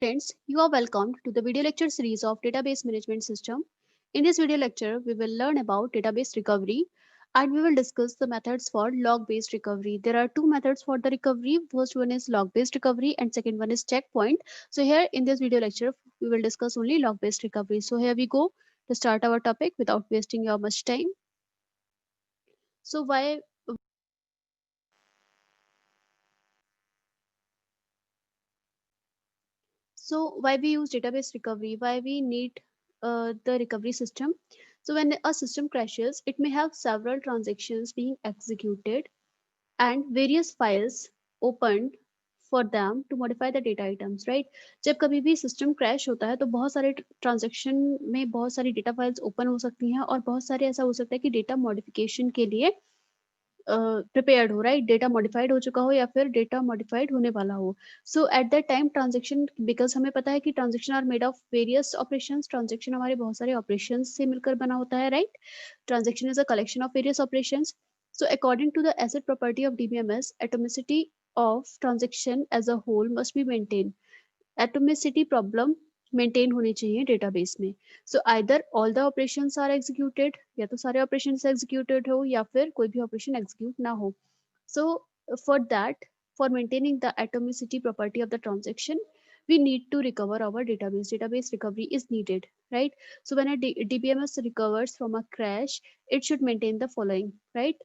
Friends, you are welcomed to the video lecture series of Database Management System. In this video lecture, we will learn about database recovery and we will discuss the methods for log-based recovery. There are two methods for the recovery. First one is log-based recovery and second one is checkpoint. So here in this video lecture, we will discuss only log-based recovery. So here we go to start our topic without wasting your much time. So why we use database recovery? Why we need the recovery system? So when a system crashes, it may have several transactions being executed and various files opened for them to modify the data items, right? जब कभी भी system crash होता है तो बहुत सारे transaction में बहुत सारी डेटा फाइल्स ओपन हो सकती हैं और बहुत सारे ऐसा हो सकता है कि डेटा मॉडिफिकेशन के लिए प्रिपेयर्ड हो, राइट? डेटा मॉडिफाइड हो चुका हो या फिर डेटा मॉडिफाइड होने वाला हो। So at that time transaction, because हमें पता है कि transaction are made of various operations, transaction हमारे बहुत सारे ऑपरेशंस से मिलकर बना होता है, right? Transaction is a collection of various operations. So according to the asset property of DBMS, atomicity of transaction as a whole must be maintained. Atomicity problem maintain होनी चाहिए डेटाबेस में. So either all the operations are executed, या तो सारे operations executed हो या फिर कोई भी ऑपरेशन एग्जीक्यूट ना हो. So for that, for maintaining the atomicity property of the transaction, we need to recover our database. Database recovery is needed, right? So when a DBMS recovers from a crash, it should maintain the following, right?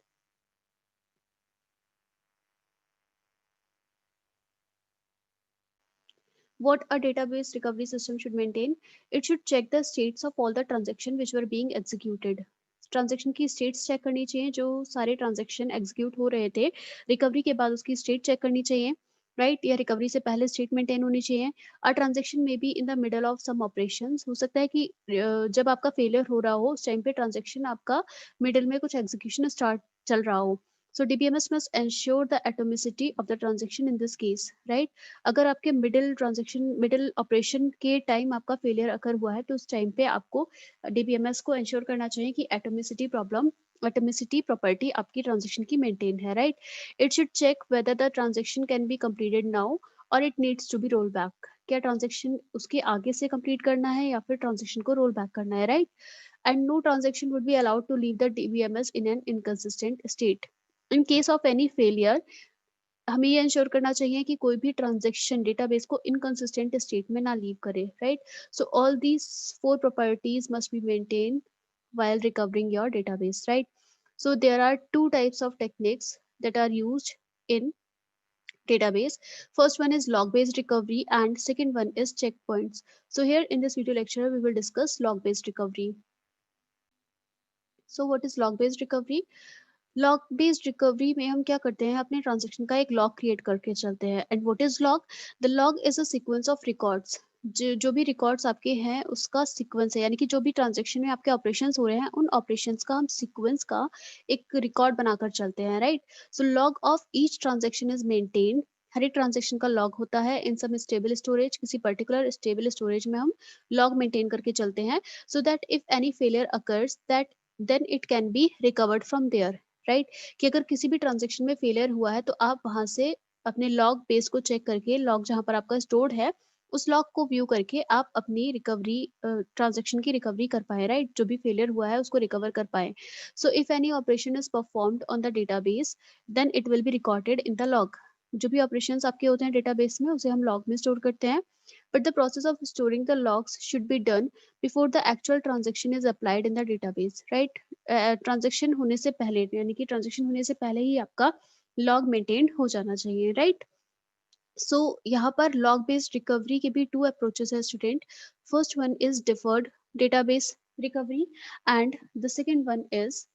What a database recovery system should maintain? It should check the states of all the transaction which were being executed. Transaction की states check करनी चाहिए, जो सारे transaction execute हो रहे थे recovery के बाद उसकी स्टेट चेक करनी चाहिए, राइट? या रिकवरी से पहले स्टेट मेंटेन होनी चाहिए. अ ट्रांजेक्शन में be in the middle of some operations. हो सकता है कि जब आपका फेलियर हो रहा हो उस टाइम पे ट्रांजेक्शन आपका मिडल में कुछ एग्जीक्यूशन स्टार्ट चल रहा हो. So DBMS must ensure the atomicity of the transaction in this case, right? अगर आपके मिडिल ऑपरेशन के टाइम आपका फेलियर अकर हुआ है तो उस टाइम पे आपको डीबीएमएस को इंश्योर करना चाहिए कि एटोमिसिटी प्रॉपर्टी आपकी ट्रांजेक्शन की मेंटेन है, right? It should check whether the transaction can be completed now और it needs to be roll back. क्या ट्रांजेक्शन उसके आगे से कंप्लीट करना है या फिर ट्रांजेक्शन को रोल बैक करना है, right? And no transaction would be allowed to leave the DBMS in an inconsistent state. In case of any failure, हमें ये इंश्योर करना चाहिए कि कोई भी ट्रांजेक्शन डेटाबेस को इनकंसिस्टेंट स्टेट में ना लीव करे, right? So all these four properties must be maintain while recovering your database, right? So there are two types of techniques that are used in database. First one is log based recovery and second one is checkpoints. So here in this video lecture we will discuss log based recovery. So what is log based recovery? Log based recovery में हम क्या करते हैं, अपने transaction का एक log create करके चलते हैं. And what is log? The log is a sequence of records. जो भी रिकॉर्ड्स आपके हैं उसका सीक्वेंस है, यानी कि जो भी ट्रांजेक्शन में आपके ऑपरेशंस हो रहे हैं उन ऑपरेशंस का हम सीक्वेंस का एक रिकॉर्ड बनाकर चलते हैं, right? So log of each transaction is maintained. हर एक ट्रांजेक्शन का लॉग होता है इन सम स्टेबल स्टोरेज. किसी पर्टिकुलर स्टेबल स्टोरेज में हम लॉग मेंटेन करके चलते हैं so that if any failure occurs that then it can be recovered from there, right? कि अगर किसी भी ट्रांजेक्शन में फेलियर हुआ है तो आप वहां से अपने लॉग बेस को चेक करके, लॉग जहां पर आपका स्टोर्ड है उस लॉग को व्यू करके आप अपनी रिकवरी, ट्रांजेक्शन की रिकवरी कर पाए, राइट? जो भी फेलियर हुआ है उसको रिकवर कर पाए. So if any operation is performed on the database then it will be recorded in the log. जो भी ऑपरेशंस आपके होते हैं डेटाबेस में उसे हम लॉग में स्टोर करते हैं. But the process of storing the logs should be done before the actual transaction is applied in the database, right? Transaction होने से पहले, यानी कि ट्रांजेक्शन होने से पहले ही आपका लॉग मेंटेन हो जाना चाहिए, राइट? सो यहाँ पर लॉग बेस्ड रिकवरी के भी टू अप्रोचेस है student. First one is deferred database recovery and the second one is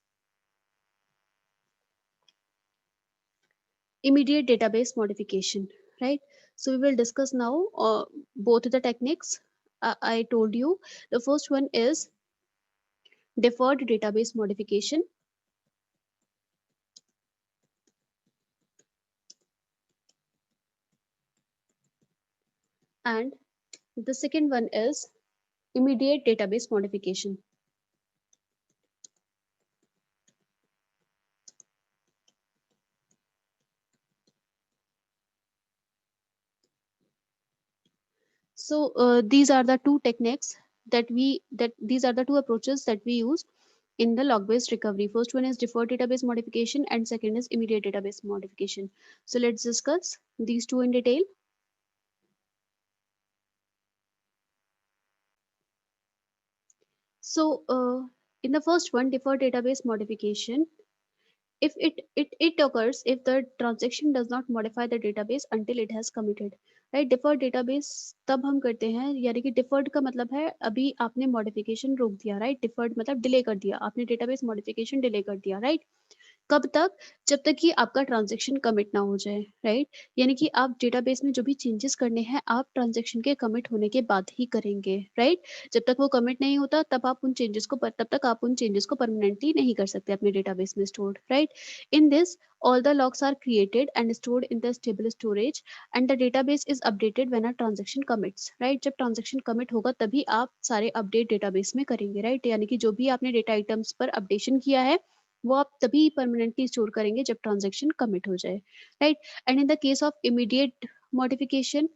immediate database modification, right? So we will discuss now both the techniques. I told you the first one is deferred database modification and the second one is immediate database modification. these are the two techniques these are the two approaches that we use in the log-based recovery. First one is deferred database modification and second is immediate database modification. So let's discuss these two in detail. So in the first one, deferred database modification, if it occurs if the transaction does not modify the database until it has committed, right? Deferred database तब हम करते हैं, यानी कि deferred का मतलब है अभी आपने modification रोक दिया, right? Deferred मतलब delay कर दिया, आपने database modification delay कर दिया, right? कब तक? जब तक कि आपका ट्रांजेक्शन कमिट ना हो जाए, राइट? यानी कि आप डेटाबेस में जो भी चेंजेस करने हैं आप ट्रांजेक्शन के कमिट होने के बाद ही करेंगे, राइट? जब तक वो कमिट नहीं होता तब तक आप उन चेंजेस को परमानेंटली नहीं कर सकते अपने डेटाबेस में stored, right? In this all the logs are created and stored in the stable storage and the database is updated when a transaction commits, right? जब transaction commit होगा तभी आप सारे अपडेट डेटाबेस में करेंगे, राइट? यानी कि जो भी आपने डेटा आइटम्स पर अपडेशन किया है वो आप तभी परमानेंटली स्टोर करेंगे जब ट्रांजैक्शन कमिट हो जाए, right? And in the case of immediate modification,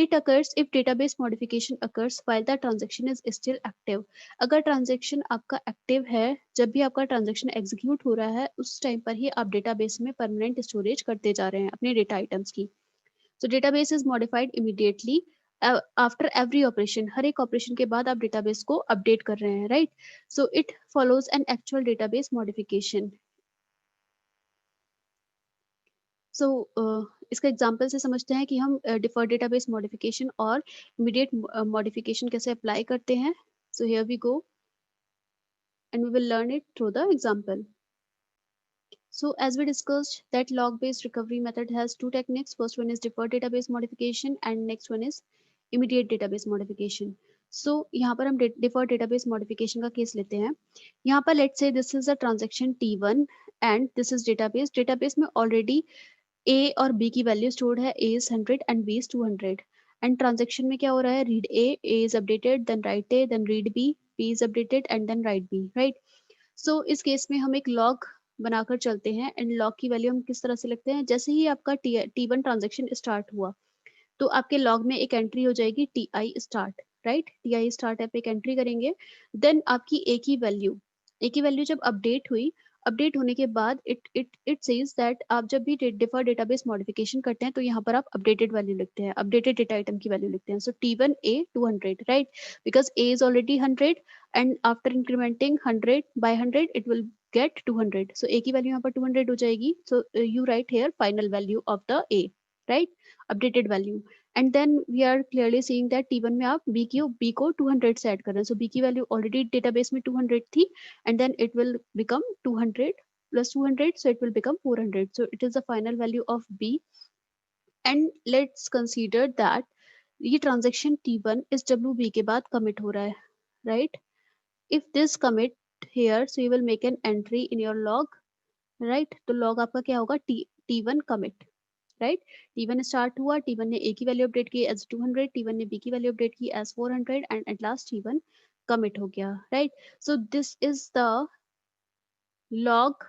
it occurs if database modification occurs while the transaction is still active. अगर ट्रांजेक्शन आपका एक्टिव है, जब भी आपका ट्रांजेक्शन एग्जीक्यूट हो रहा है उस टाइम पर ही आप डेटाबेस में परमानेंट स्टोरेज करते जा रहे हैं अपने डेटा आइटम्स की. So database is modified immediately after every operation. हर एक ऑपरेशन के बाद आप डेटाबेस को अपडेट कर रहे हैं, right? So it follows an actual database modification. So इसका एग्जांपल से समझते हैं कि हम डिफर्ड डेटाबेस मॉडिफिकेशन और इमीडिएट मॉडिफिकेशन कैसे अप्लाई करते हैं. So here we go and we will learn it through the example. So as we discussed that log-based recovery method has two techniques. First one is deferred database modification and next one is immediate database modification. So यहाँ पर हम deferred database modification का case लेते हैं. यहाँ पर let's say this is a transaction T1 and this is database. Database में already A और B की वैल्यू स्टोर्ड है. A is 100 and B is 200. And transaction में क्या हो रहा है? Read A is updated, then write A, then read B is updated and then write B, right? सो इस केस में हम एक लॉग बनाकर चलते हैं एंड लॉग की वैल्यू हम किस तरह से लिखते हैं? जैसे ही आपका T1 ट्रांजेक्शन स्टार्ट हुआ तो आपके लॉग में एक एंट्री हो जाएगी TI start, right? TI start आप एक एंट्री करेंगे. देन आपकी ए की वैल्यू जब अपडेट हुई, अपडेट होने के बाद इट सेज दैट आप जब भी डिफर डेटाबेस मॉडिफिकेशन करते हैं तो यहाँ पर आप अपडेटेड वैल्यू लिखते हैं, अपडेटेड डेटा आइटम की वैल्यू लिखते हैं. सो T1 A 200, right? Because A is already 100 and after incrementing 100 by 100 it will get 200. So A की वैल्यू यहाँ पर 200 हो जाएगी. So you write here final value of the A, right? Updated value. And then we are clearly seeing that T1 में आप B को 200 से add कर रहे हैं. So B की वैल्यू already database में 200 थी and then it will become 200 plus 200, so it will become 400. So it is the final value of B. And let's consider that ये transaction T1 इस WB के बाद commit हो रहा है, right? If this commit here, so you will make an entry in your log, right? तो log आपका क्या होगा? T1 commit, right? T1 start हुआ, T1 ने A की वैल्यू अपडेट की एज 200, T1 ने B की वैल्यू अपडेट की as 400 and at last T1 commit हो गया, right? So this is the log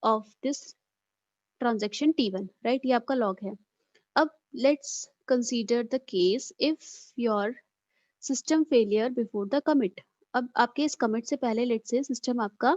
of this transaction T1, right? ये आपका लॉग है. अब let's consider the case if your system failure before the commit. अब आपके इस कमिट से पहले लेट्स से सिस्टम आपका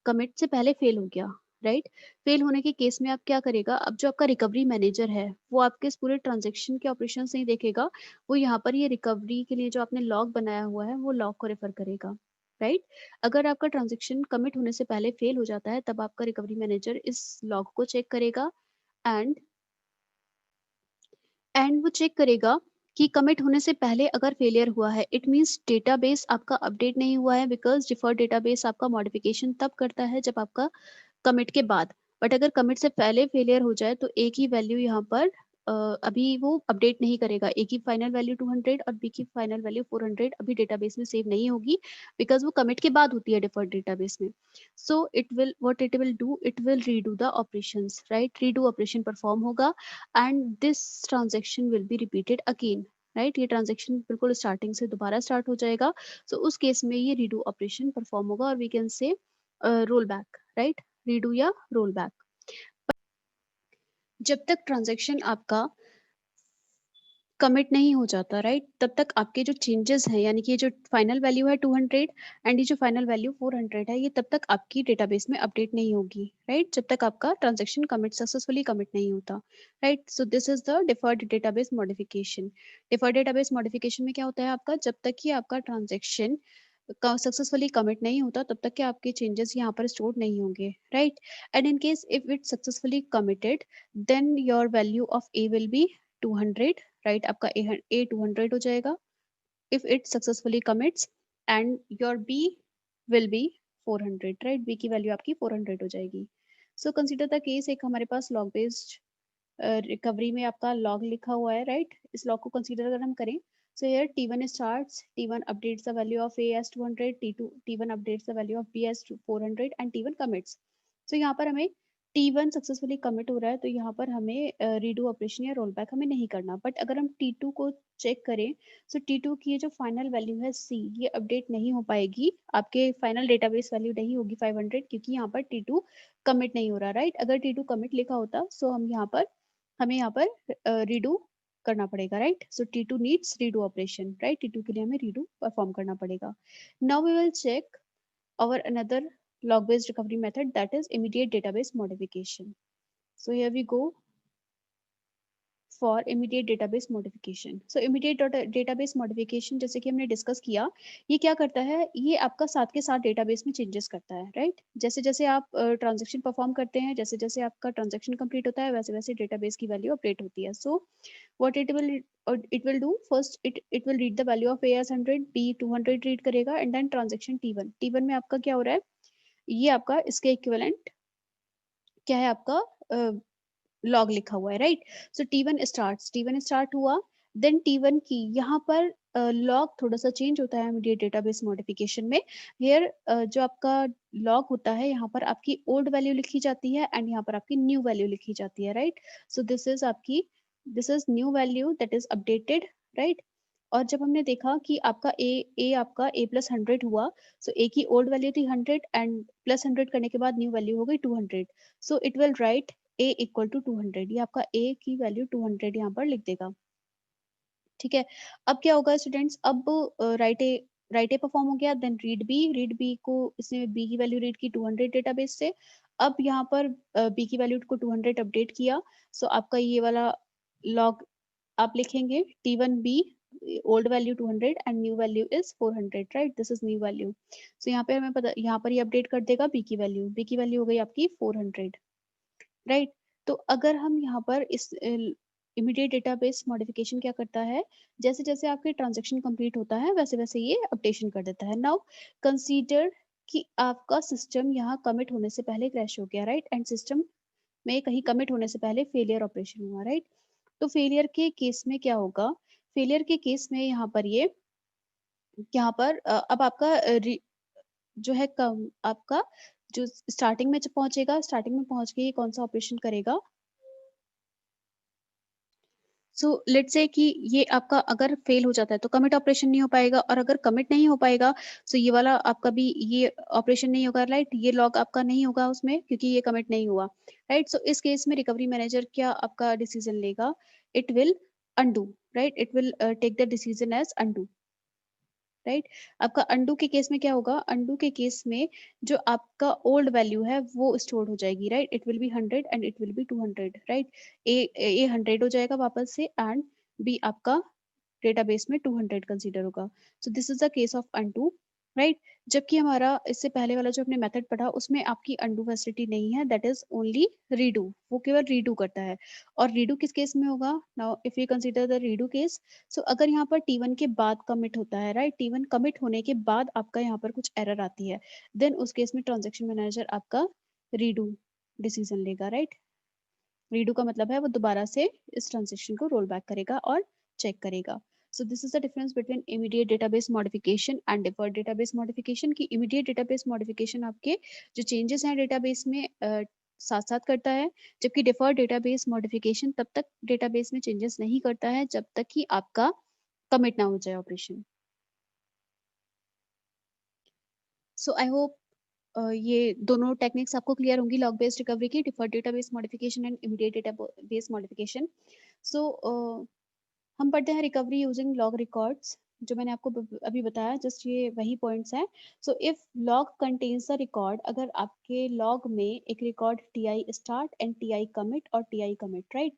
कमिट से पहले फेल हो गया, राइट? फेल होने के केस में आप क्या करेगा? अब जो आपका रिकवरी मैनेजर है वो आपके इस पूरे ट्रांजेक्शन के ऑपरेशन नहीं देखेगा, वो यहाँ पर ये रिकवरी के लिए जो आपने लॉग बनाया हुआ है वो लॉग को रेफर करेगा, राइट? अगर आपका ट्रांजेक्शन कमिट होने से पहले फेल हो जाता है तब आपका रिकवरी मैनेजर इस लॉग को चेक करेगा एंड वो चेक करेगा कि कमिट होने से पहले अगर फेलियर हुआ है इट मींस डेटाबेस आपका अपडेट नहीं हुआ है, बिकॉज डिफर्ड डेटाबेस आपका मॉडिफिकेशन तब करता है जब आपका कमिट के बाद. बट अगर कमिट से पहले फेलियर हो जाए तो ए की वैल्यू यहाँ पर अभी वो अपडेट नहीं करेगा. ए की फाइनल वैल्यू 200 और बी की फाइनल वैल्यू 400 अभी डेटाबेस में सेव नहीं होगी बिकॉज वो कमिट के बाद होती है डिफर्ड डेटाबेस में. So it will what it will do, it will redo the operations, right? Redo operation perform होगा and this transaction will be repeated again, right? ये ट्रांजेक्शन बिल्कुल स्टार्टिंग से दोबारा स्टार्ट हो जाएगा. सो उस केस में ये रीडू ऑपरेशन परफॉर्म होगा और we can say roll back, right? Redo या रोल बैक. जब तक ट्रांजैक्शन आपका कमिट नहीं हो जाता, राइट? तब तक आपके जो चेंजेस हैं, यानी कि ये जो फाइनल वैल्यू है 200 एंड ये जो फाइनल वैल्यू 400 है, ये तब तक आपकी डेटाबेस में अपडेट नहीं होगी, राइट? जब तक आपका ट्रांजेक्शन कमिट सक्सेसफुली कमिट नहीं होता, right? So this is the deferred database modification. Deferred database modification में क्या होता है आपका, जब तक कि आपका ट्रांजेक्शन सक्सेसफुली कमिट नहीं होता तब तक के आपके चेंजेस यहाँ पर स्टोर नहीं होंगे, right? And in case if it successfully committed, then your value of A will be 200, right? आपका ए 200 हो जाएगा if it successfully commits, and your b will be 400, right? b की वैल्यू आपकी 400 हो जाएगी। सो कंसीडर द केस, एक हमारे पास log based recovery में आपका लॉग लिखा हुआ है, राइट? इस लॉग को कंसीडर अगर हम करें, so here T1 starts, T1 updates the value of A as 200, T1 updates the value of B as 400 and T1 commits। सो यहाँ पर हमें T1 सक्सेसफुली कमिट हो रहा है, तो यहाँ पर हमें रीडू ऑपरेशन या रोल बैक हमें नहीं करना। बट अगर हम T2 को चेक करें, सो T2 की ये जो फाइनल वैल्यू है C, ये अपडेट नहीं हो पाएगी, आपके फाइनल डेटाबेस वैल्यू नहीं होगी 500, क्योंकि यहाँ पर T2 कमिट नहीं हो रहा, राइट? अगर T2 कमिट लिखा होता, सो हमें यहाँ पर रीडू करना पड़ेगा, right? So T2 needs redo operation, right? T2 के लिए हमें रीडू परफॉर्म करना पड़ेगा। Now we will check our another log based recovery method, that is immediate database modification। So here we go for immediate database modification। So immediate database modification, जैसे कि हमने discuss किया, ये क्या करता है, ये आपका साथ के साथ डेटाबेस में चेंजेस करता है, राइट? जैसे जैसे आप ट्रांजेक्शन परफॉर्म करते हैं, जैसे जैसे आपका ट्रांजेक्शन कंप्लीट होता है, वैसे वैसे डेटाबेस की वैल्यू अपडेट होती है। सो what it will do first, it will read the value of A as 100, B 200 read करेगा, एंड देन ट्रांजेक्शन T1 में आपका क्या हो रहा है, ये आपका इसके इक्विवेलेंट क्या है, आपका लॉग लिखा हुआ है, राइट? सो T1 स्टार्ट हुआ, देन T1 की यहाँ पर लॉग थोड़ा सा चेंज होता है इमीडिएट डेटाबेस मॉडिफिकेशन में। हियर जो आपका लॉग होता है, यहाँ पर आपकी ओल्ड वैल्यू लिखी जाती है एंड यहाँ पर आपकी न्यू वैल्यू लिखी जाती है, right? So this is new value that is updated, right? और जब हमने देखा कि आपका आपका A प्लस 100 हुआ, सो A की ओल्ड वैल्यू थी 100 एंड प्लस 100 करने के बाद न्यू वैल्यू हो गई 200। So it will write A equal to 200, ये आपका A की वैल्यू 200 यहाँ पर लिख देगा, ठीक है? अब क्या होगा स्टूडेंट्स, अब राइट ए परफॉर्म हो गया, देन रीड बी को इसने बी की वैल्यू रीड की 200 डेटाबेस से। अब यहाँ पर बी की वैल्यू को 200 अपडेट किया, सो आपका ये वाला लॉग आप लिखेंगे T1B old value 200 and new value is 400, right? This is new value. So यहाँ पे हमें पता, यहाँ पर ये अपडेट कर देगा बी की वैल्यू हो गई आपकी 400, राइट? तो अगर हम यहाँ पर इस इमीडिएट डेटाबेस मॉडिफिकेशन क्या करता है, जैसे जैसे आपके ट्रांजेक्शन कंप्लीट होता है, वैसे वैसे ये अपडेशन कर देता है। नाउ कंसीडर कि आपका सिस्टम यहाँ कमिट होने से पहले क्रैश हो गया, राइट? एंड सिस्टम में कहीं कमिट होने से पहले फेलियर ऑपरेशन हुआ, राइट? तो फेलियर के केस में क्या होगा, फेलियर के केस में यहाँ पर ये यहाँ पर अब आपका जो है आपका जो स्टार्टिंग में जब पहुंचेगा, स्टार्टिंग में पहुंच के ये कौन सा ऑपरेशन करेगा। सो लेट्स से कि ये आपका अगर फेल हो जाता है तो कमिट ऑपरेशन नहीं हो पाएगा, और अगर कमिट नहीं हो पाएगा, सो ये वाला आपका भी ये ऑपरेशन नहीं होगा, राइट? ये लॉग आपका नहीं होगा उसमें, क्योंकि ये कमिट नहीं हुआ, राइट? सो इस केस में रिकवरी मैनेजर क्या आपका डिसीजन लेगा, it will undo, right? It will take the decision as undo, right? आपका अंडू के केस में क्या होगा, अंडू के केस में जो आपका ओल्ड वैल्यू है वो स्टोर हो जाएगी, right? It will be 100 and it will be 200, right? A 100 हो जाएगा वापस से, एंड बी आपका डेटाबेस में 200 कंसीडर होगा। सो this is the case of undo, right? जबकि हमारा इससे पहले वाला जो हमने मेथड पढ़ा, उसमें आपकी अनडू फैसिलिटी नहीं है, दैट इज ओनली रीडू, वो केवल रीडू करता है। और रीडू किस केस में होगा, now if you consider the redo case, so अगर यहाँ पर T1 के बाद कमिट होता है, राइट? T1 कमिट होने के बाद आपका यहाँ पर कुछ एरर आती है, देन उस केस में ट्रांजेक्शन मैनेजर आपका रीडू डिसीजन लेगा, राइट? रीडू का मतलब है वो दोबारा से इस ट्रांजेक्शन को रोल बैक करेगा और चेक करेगा। सो this is the difference between immediate database modification and deferred database modification. की इमीडिएट डेटाबेस मॉडिफिकेशन आपके जो चेंजेस हैं डेटाबेस में साथ साथ करता है, जबकि डिफर्ड डेटाबेस मॉडिफिकेशन तब तक डेटाबेस में चेंजेस नहीं करता है जब तक कि आपका कमिट ना हो जाए ऑपरेशन। सो आई होप ये दोनों टेक्निक्स आपको क्लियर होंगी, लॉग बेस्ड रिकवरी की, deferred database modification and immediate database modification. So हम पढ़ते हैं रिकवरी यूजिंग लॉग रिकॉर्ड्स, जो मैंने आपको अभी बताया, जस्ट ये वही पॉइंट्स हैं। So if log contains the record, अगर आपके लॉग में एक record T I start and T I commit और टी आई कमिट, राइट,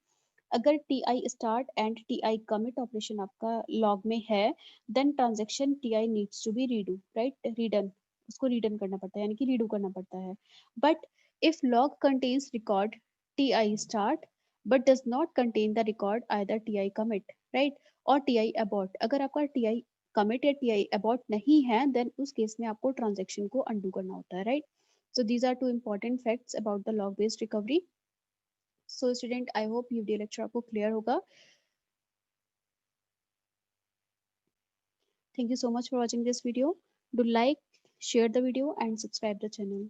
अगर T I start and T I commit operation आपका लॉग में है, then transaction T I needs to be redo, right, redone, उसको redone करना पड़ता है, यानी कि रीडू करना पड़ता है। But if log contains record T I start but does not contain the record either ti commit, right, और ti abort, अगर आपका ti commit या ti abort नहीं है, then उस केस में आपको ट्रांजेक्शन को undo करना होता है, right. So these are two important facts about the log based recovery. So student, I hope ये lecture आपको clear होगा. Thank you so much for watching this video. Do like, share the video and subscribe the channel.